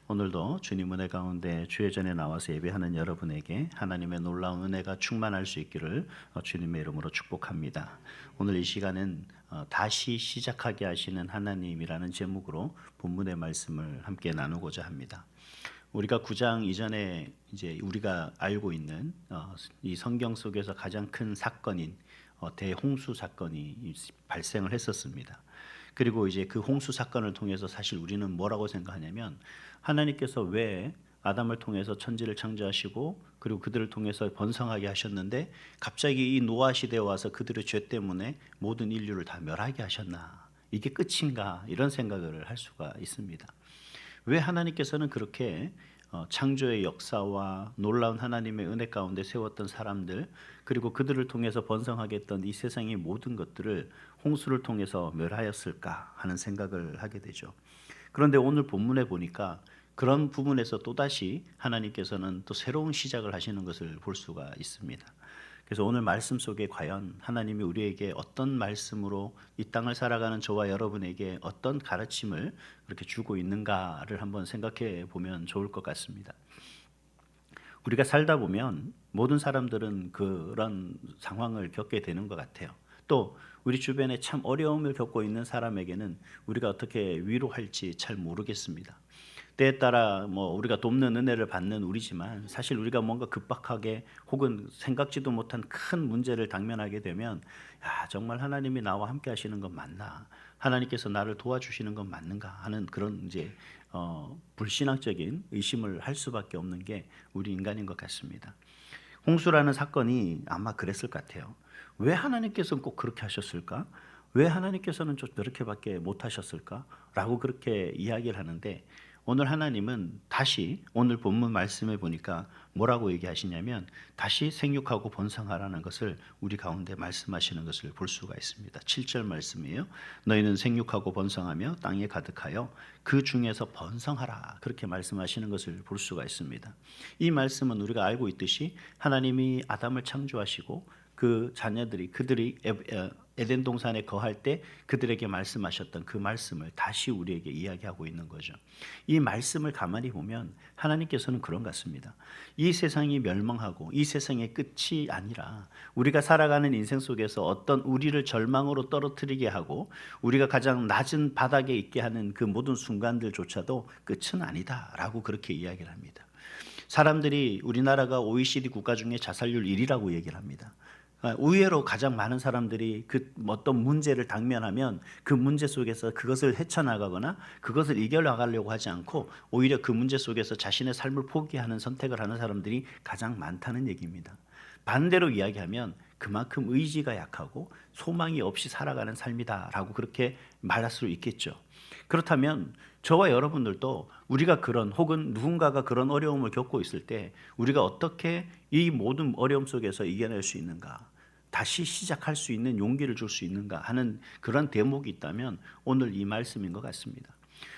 오늘도 주님 은혜 가운데 주의 전에 나와서 예배하는 여러분에게 하나님의 놀라운 은혜가 충만할 수 있기를 주님의 이름으로 축복합니다. 오늘 이 시간은 다시 시작하게 하시는 하나님이라는 제목으로 본문의 말씀을 함께 나누고자 합니다. 우리가 9장 이전에 이제 우리가 알고 있는 이 성경 속에서 가장 큰 사건인 대홍수 사건이 발생을 했었습니다. 그리고 이제 그 홍수 사건을 통해서 사실 우리는 뭐라고 생각하냐면 하나님께서 왜 아담을 통해서 천지를 창조하시고 그리고 그들을 통해서 번성하게 하셨는데 갑자기 이 노아 시대에 와서 그들의 죄 때문에 모든 인류를 다 멸하게 하셨나? 이게 끝인가? 이런 생각을 할 수가 있습니다. 왜 하나님께서는 그렇게 창조의 역사와 놀라운 하나님의 은혜 가운데 세웠던 사람들 그리고 그들을 통해서 번성하게 했던 이 세상의 모든 것들을 홍수를 통해서 멸하였을까 하는 생각을 하게 되죠. 그런데 오늘 본문에 보니까 그런 부분에서 또다시 하나님께서는 또 새로운 시작을 하시는 것을 볼 수가 있습니다. 그래서 오늘 말씀 속에 과연 하나님이 우리에게 어떤 말씀으로 이 땅을 살아가는 저와 여러분에게 어떤 가르침을 그렇게 주고 있는가를 한번 생각해 보면 좋을 것 같습니다. 우리가 살다 보면 모든 사람들은 그런 상황을 겪게 되는 것 같아요. 또 우리 주변에 참 어려움을 겪고 있는 사람에게는 우리가 어떻게 위로할지 잘 모르겠습니다. 때에 따라 우리가 돕는 은혜를 받는 우리지만 사실 우리가 뭔가 급박하게 혹은 생각지도 못한 큰 문제를 당면하게 되면 정말 하나님이 나와 함께 하시는 건 맞나? 하나님께서 나를 도와주시는 건 맞는가? 하는 그런 이제 불신앙적인 의심을 할 수밖에 없는 게 우리 인간인 것 같습니다. 홍수라는 사건이 아마 그랬을 것 같아요. 왜 하나님께서는 꼭 그렇게 하셨을까? 왜 하나님께서는 좀 저렇게밖에 못 하셨을까? 라고 그렇게 이야기를 하는데 오늘 하나님은 다시 오늘 본문 말씀에 보니까 뭐라고 얘기하시냐면 다시 생육하고 번성하라는 것을 우리 가운데 말씀하시는 것을 볼 수가 있습니다. 7절 말씀이에요. 너희는 생육하고 번성하며 땅에 가득하여 그 중에서 번성하라. 그렇게 말씀하시는 것을 볼 수가 있습니다. 이 말씀은 우리가 알고 있듯이 하나님이 아담을 창조하시고 그 자녀들이 그들이 에덴 동산에 거할 때 그들에게 말씀하셨던 그 말씀을 다시 우리에게 이야기하고 있는 거죠. 이 말씀을 가만히 보면 하나님께서는 그런 것 같습니다. 이 세상이 멸망하고 이 세상의 끝이 아니라 우리가 살아가는 인생 속에서 어떤 우리를 절망으로 떨어뜨리게 하고 우리가 가장 낮은 바닥에 있게 하는 그 모든 순간들조차도 끝은 아니다라고 그렇게 이야기를 합니다. 사람들이 우리나라가 OECD 국가 중에 자살률 1위라고 얘기를 합니다. 의외로 가장 많은 사람들이 그 어떤 문제를 당면하면 그 문제 속에서 그것을 헤쳐나가거나 그것을 이겨나가려고 하지 않고 오히려 그 문제 속에서 자신의 삶을 포기하는 선택을 하는 사람들이 가장 많다는 얘기입니다. 반대로 이야기하면 그만큼 의지가 약하고 소망이 없이 살아가는 삶이다라고 그렇게 말할 수 있겠죠. 그렇다면 저와 여러분들도 우리가 그런 혹은 누군가가 그런 어려움을 겪고 있을 때 우리가 어떻게 이 모든 어려움 속에서 이겨낼 수 있는가, 다시 시작할 수 있는 용기를 줄 수 있는가 하는 그런 대목이 있다면 오늘 이 말씀인 것 같습니다.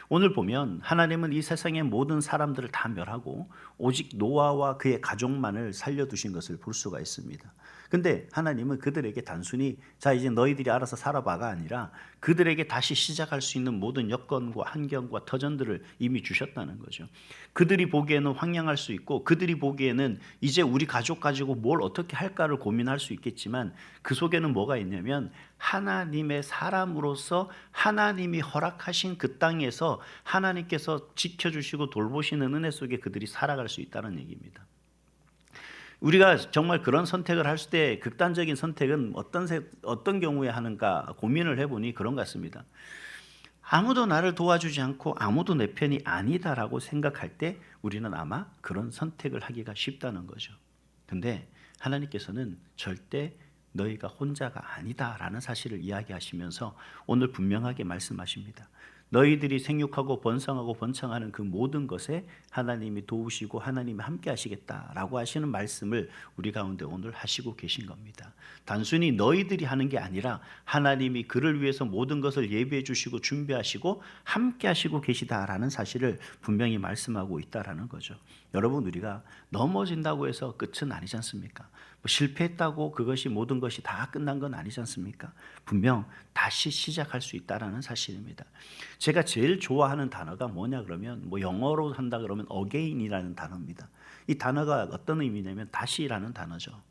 오늘 보면 하나님은 이 세상의 모든 사람들을 다 멸하고 오직 노아와 그의 가족만을 살려두신 것을 볼 수가 있습니다. 근데 하나님은 그들에게 단순히 자 이제 너희들이 알아서 살아봐가 아니라 그들에게 다시 시작할 수 있는 모든 여건과 환경과 터전들을 이미 주셨다는 거죠. 그들이 보기에는 황량할 수 있고 그들이 보기에는 이제 우리 가족 가지고 뭘 어떻게 할까를 고민할 수 있겠지만 그 속에는 뭐가 있냐면 하나님의 사람으로서 하나님이 허락하신 그 땅에서 하나님께서 지켜주시고 돌보시는 은혜 속에 그들이 살아갈 수 있다는 얘기입니다. 우리가 정말 그런 선택을 할 때 극단적인 선택은 어떤 경우에 하는가 고민을 해보니 그런 것 같습니다. 아무도 나를 도와주지 않고 아무도 내 편이 아니다라고 생각할 때 우리는 아마 그런 선택을 하기가 쉽다는 거죠. 근데 하나님께서는 절대 너희가 혼자가 아니다라는 사실을 이야기하시면서 오늘 분명하게 말씀하십니다. 너희들이 생육하고 번성하고 번창하는 그 모든 것에 하나님이 도우시고 하나님이 함께 하시겠다라고 하시는 말씀을 우리 가운데 오늘 하시고 계신 겁니다. 단순히 너희들이 하는 게 아니라 하나님이 그를 위해서 모든 것을 예비해 주시고 준비하시고 함께 하시고 계시다라는 사실을 분명히 말씀하고 있다라는 거죠. 여러분 우리가 넘어진다고 해서 끝은 아니지 않습니까? 실패했다고 그것이 모든 것이 다 끝난 건 아니지 않습니까? 분명 다시 시작할 수 있다라는 사실입니다. 제가 제일 좋아하는 단어가 뭐냐 그러면 뭐 영어로 한다 그러면 again이라는 단어입니다. 이 단어가 어떤 의미냐면 다시라는 단어죠.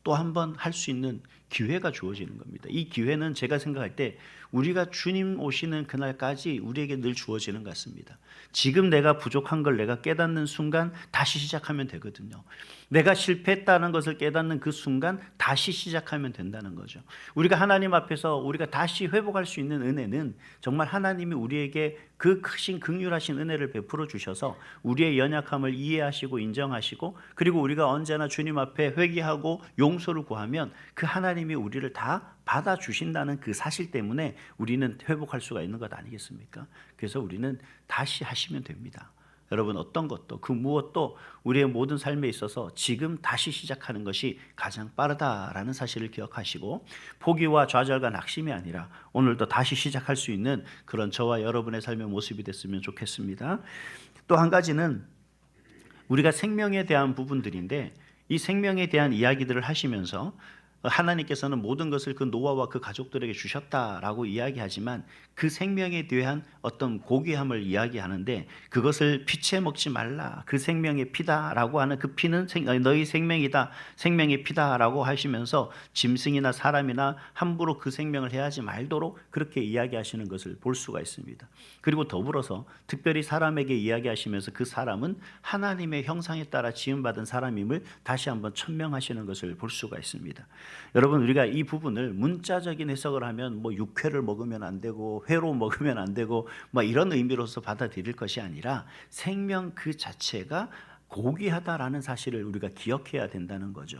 또 한 번 할 수 있는 기회가 주어지는 겁니다. 이 기회는 제가 생각할 때 우리가 주님 오시는 그날까지 우리에게 늘 주어지는 것 같습니다. 지금 내가 부족한 걸 내가 깨닫는 순간 다시 시작하면 되거든요. 내가 실패했다는 것을 깨닫는 그 순간 다시 시작하면 된다는 거죠. 우리가 하나님 앞에서 우리가 다시 회복할 수 있는 은혜는 정말 하나님이 우리에게 그 크신 긍휼하신 은혜를 베풀어 주셔서 우리의 연약함을 이해하시고 인정하시고 그리고 우리가 언제나 주님 앞에 회개하고 용서를 구하면 그 하나님이 우리를 다 받아주신다는 그 사실 때문에 우리는 회복할 수가 있는 것 아니겠습니까? 그래서 우리는 다시 하시면 됩니다. 여러분 어떤 것도 그 무엇도 우리의 모든 삶에 있어서 지금 다시 시작하는 것이 가장 빠르다라는 사실을 기억하시고 포기와 좌절과 낙심이 아니라 오늘도 다시 시작할 수 있는 그런 저와 여러분의 삶의 모습이 됐으면 좋겠습니다. 또 한 가지는 우리가 생명에 대한 부분들인데 이 생명에 대한 이야기들을 하시면서 하나님께서는 모든 것을 그 노아와 그 가족들에게 주셨다라고 이야기하지만 그 생명에 대한 어떤 고귀함을 이야기하는데 그것을 피채 먹지 말라. 그 생명의 피다라고 하는 그 피는 너희 생명이다. 생명의 피다라고 하시면서 짐승이나 사람이나 함부로 그 생명을 해하지 말도록 그렇게 이야기하시는 것을 볼 수가 있습니다. 그리고 더불어서 특별히 사람에게 이야기하시면서 그 사람은 하나님의 형상에 따라 지음받은 사람임을 다시 한번 천명하시는 것을 볼 수가 있습니다. 여러분 우리가 이 부분을 문자적인 해석을 하면 뭐 육회를 먹으면 안 되고 회로 먹으면 안 되고 뭐 이런 의미로서 받아들일 것이 아니라 생명 그 자체가 고귀하다라는 사실을 우리가 기억해야 된다는 거죠.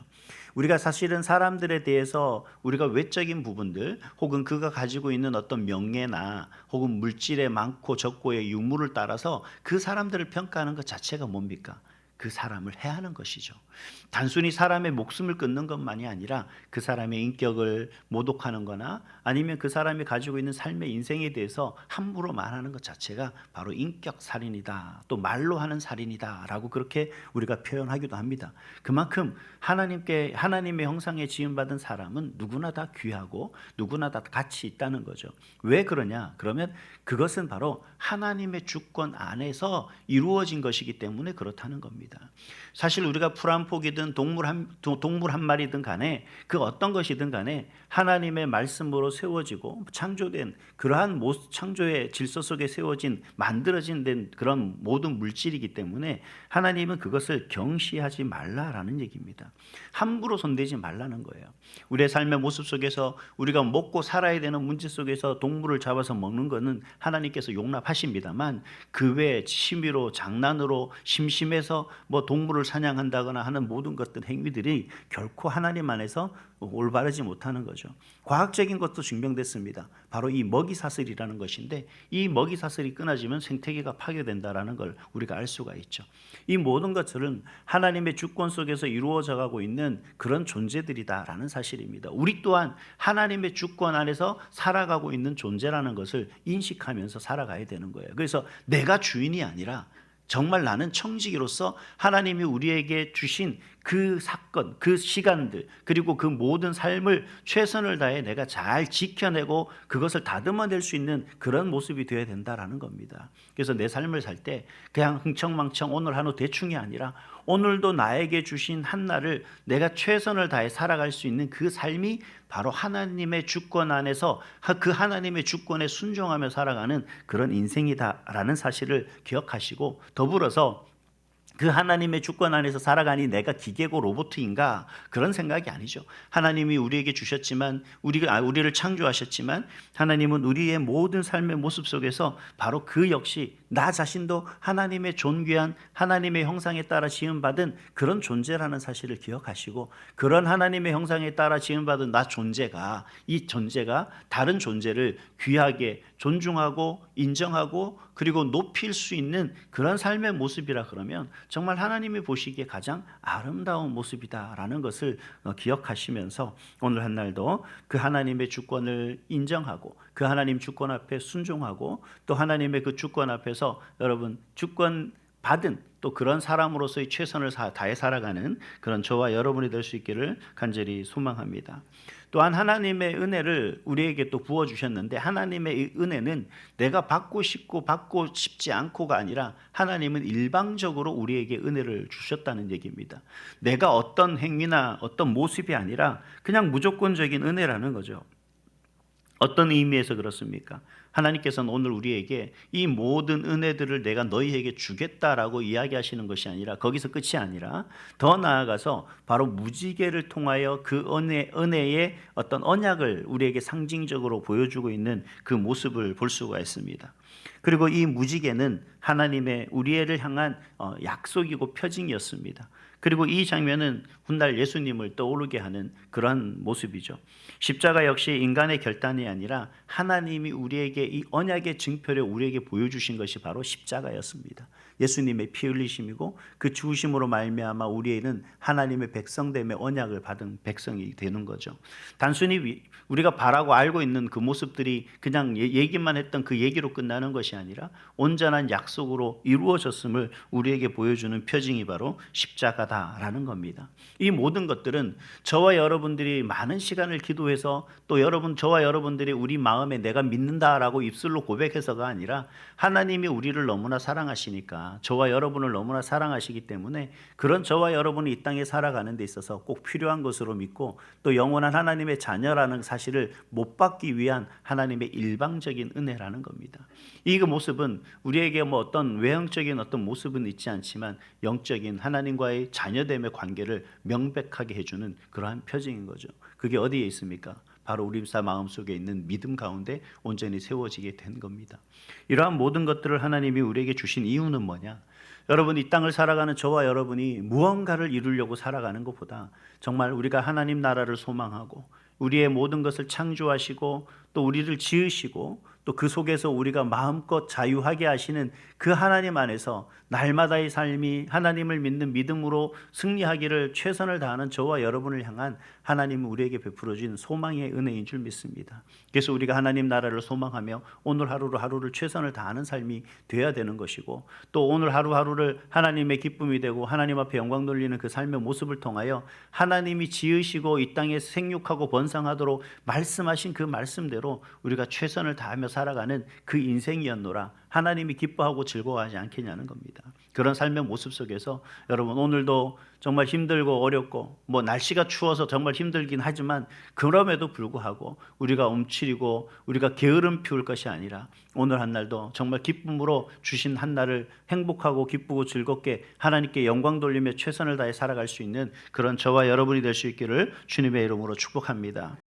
우리가 사실은 사람들에 대해서 우리가 외적인 부분들 혹은 그가 가지고 있는 어떤 명예나 혹은 물질의 많고 적고의 유무를 따라서 그 사람들을 평가하는 것 자체가 뭡니까? 그 사람을 해하는 것이죠. 단순히 사람의 목숨을 끊는 것만이 아니라 그 사람의 인격을 모독하는 거나 아니면 그 사람이 가지고 있는 삶의 인생에 대해서 함부로 말하는 것 자체가 바로 인격 살인이다. 또 말로 하는 살인이다 라고 그렇게 우리가 표현하기도 합니다. 그만큼 하나님의 형상에 지음받은 사람은 누구나 다 귀하고 누구나 다 가치 있다는 거죠. 왜 그러냐? 그러면 그것은 바로 하나님의 주권 안에서 이루어진 것이기 때문에 그렇다는 겁니다. 사실 우리가 풀 한 폭이든 동물 한 마리든 간에 그 어떤 것이든 간에 하나님의 말씀으로 세워지고 창조된 그러한 창조의 질서 속에 세워진 만들어진 그런 모든 물질이기 때문에 하나님은 그것을 경시하지 말라라는 얘기입니다. 함부로 손대지 말라는 거예요. 우리의 삶의 모습 속에서 우리가 먹고 살아야 되는 문제 속에서 동물을 잡아서 먹는 것은 하나님께서 용납하십니다만 그 외에 취미로 장난으로 심심해서 뭐 동물을 사냥한다거나 하는 모든 것들 행위들이 결코 하나님 안에서 올바르지 못하는 거죠. 과학적인 것도 증명됐습니다. 바로 이 먹이사슬이라는 것인데 이 먹이사슬이 끊어지면 생태계가 파괴된다라는 걸 우리가 알 수가 있죠. 이 모든 것들은 하나님의 주권 속에서 이루어져 가고 있는 그런 존재들이다라는 사실입니다. 우리 또한 하나님의 주권 안에서 살아가고 있는 존재라는 것을 인식하면서 살아가야 되는 거예요. 그래서 내가 주인이 아니라 정말 나는 청지기로서 하나님이 우리에게 주신 그 사건, 그 시간들 그리고 그 모든 삶을 최선을 다해 내가 잘 지켜내고 그것을 다듬어낼 수 있는 그런 모습이 되어야 된다라는 겁니다. 그래서 내 삶을 살 때 그냥 흥청망청 오늘 하루 대충이 아니라 오늘도 나에게 주신 한날을 내가 최선을 다해 살아갈 수 있는 그 삶이 바로 하나님의 주권 안에서 그 하나님의 주권에 순종하며 살아가는 그런 인생이다라는 사실을 기억하시고 더불어서 그 하나님의 주권 안에서 살아가니 내가 기계고 로봇인가 그런 생각이 아니죠. 하나님이 우리에게 주셨지만 우리를 창조하셨지만 하나님은 우리의 모든 삶의 모습 속에서 바로 그 역시 나 자신도 하나님의 존귀한 하나님의 형상에 따라 지음받은 그런 존재라는 사실을 기억하시고 그런 하나님의 형상에 따라 지음받은 이 존재가 다른 존재를 귀하게 존중하고 인정하고 그리고 높일 수 있는 그런 삶의 모습이라 그러면 정말 하나님이 보시기에 가장 아름다운 모습이다라는 것을 기억하시면서 오늘 한날도 그 하나님의 주권을 인정하고 그 하나님 주권 앞에 순종하고 또 하나님의 그 주권 앞에서 여러분 주권 받은 또 그런 사람으로서의 최선을 다해 살아가는 그런 저와 여러분이 될 수 있기를 간절히 소망합니다. 또한 하나님의 은혜를 우리에게 또 부어주셨는데, 하나님의 이 은혜는 내가 받고 싶고 받고 싶지 않고가 아니라 하나님은 일방적으로 우리에게 은혜를 주셨다는 얘기입니다. 내가 어떤 행위나 어떤 모습이 아니라 그냥 무조건적인 은혜라는 거죠. 어떤 의미에서 그렇습니까? 하나님께서는 오늘 우리에게 이 모든 은혜들을 내가 너희에게 주겠다라고 이야기하시는 것이 아니라, 거기서 끝이 아니라 더 나아가서 바로 무지개를 통하여 그 은혜의 어떤 언약을 우리에게 상징적으로 보여주고 있는 그 모습을 볼 수가 있습니다. 그리고 이 무지개는 하나님의 우리를 향한 약속이고 표징이었습니다. 그리고 이 장면은 훗날 예수님을 떠오르게 하는 그러한 모습이죠. 십자가 역시 인간의 결단이 아니라 하나님이 우리에게 이 언약의 증표를 우리에게 보여주신 것이 바로 십자가였습니다. 예수님의 피 흘리심이고 그 죽으심으로 말미암아 우리에는 하나님의 백성됨의 언약을 받은 백성이 되는 거죠. 단순히 우리가 바라고 알고 있는 그 모습들이 그냥 얘기만 했던 그 얘기로 끝나는 것이 아니라 온전한 약속으로 이루어졌음을 우리에게 보여주는 표징이 바로 십자가다라는 겁니다. 이 모든 것들은 저와 여러분들이 많은 시간을 기도해서 또 저와 여러분들이 우리 마음에 내가 믿는다라고 입술로 고백해서가 아니라, 하나님이 우리를 너무나 사랑하시니까, 저와 여러분을 너무나 사랑하시기 때문에 그런 저와 여러분이 이 땅에 살아가는 데 있어서 꼭 필요한 것으로 믿고, 또 영원한 하나님의 자녀라는 사실을 못 받기 위한 하나님의 일방적인 은혜라는 겁니다. 이 모습은 우리에게 어떤 외형적인 어떤 모습은 있지 않지만 영적인 하나님과의 자녀됨의 관계를 명백하게 해주는 그러한 표징인 거죠. 그게 어디에 있습니까? 바로 우리 마음속에 있는 믿음 가운데 온전히 세워지게 된 겁니다. 이러한 모든 것들을 하나님이 우리에게 주신 이유는 뭐냐? 여러분, 이 땅을 살아가는 저와 여러분이 무언가를 이루려고 살아가는 것보다 정말 우리가 하나님 나라를 소망하고 우리의 모든 것을 창조하시고 또 우리를 지으시고 또 그 속에서 우리가 마음껏 자유하게 하시는 그 하나님 안에서 날마다의 삶이 하나님을 믿는 믿음으로 승리하기를 최선을 다하는 저와 여러분을 향한 하나님은 우리에게 베풀어 준 소망의 은혜인 줄 믿습니다. 그래서 우리가 하나님 나라를 소망하며 오늘 하루를 최선을 다하는 삶이 되어야 되는 것이고, 또 오늘 하루하루를 하나님의 기쁨이 되고 하나님 앞에 영광 돌리는 그 삶의 모습을 통하여 하나님이 지으시고 이 땅에 생육하고 번성하도록 말씀하신 그 말씀대로 우리가 최선을 다하며 살아가는 그 인생이었노라 하나님이 기뻐하고 즐거워하지 않겠냐는 겁니다. 그런 삶의 모습 속에서 여러분, 오늘도 정말 힘들고 어렵고 날씨가 추워서 정말 힘들긴 하지만 그럼에도 불구하고 우리가 움츠리고 우리가 게으름 피울 것이 아니라 오늘 한 날도 정말 기쁨으로 주신 한 날을 행복하고 기쁘고 즐겁게 하나님께 영광 돌리며 최선을 다해 살아갈 수 있는 그런 저와 여러분이 될 수 있기를 주님의 이름으로 축복합니다.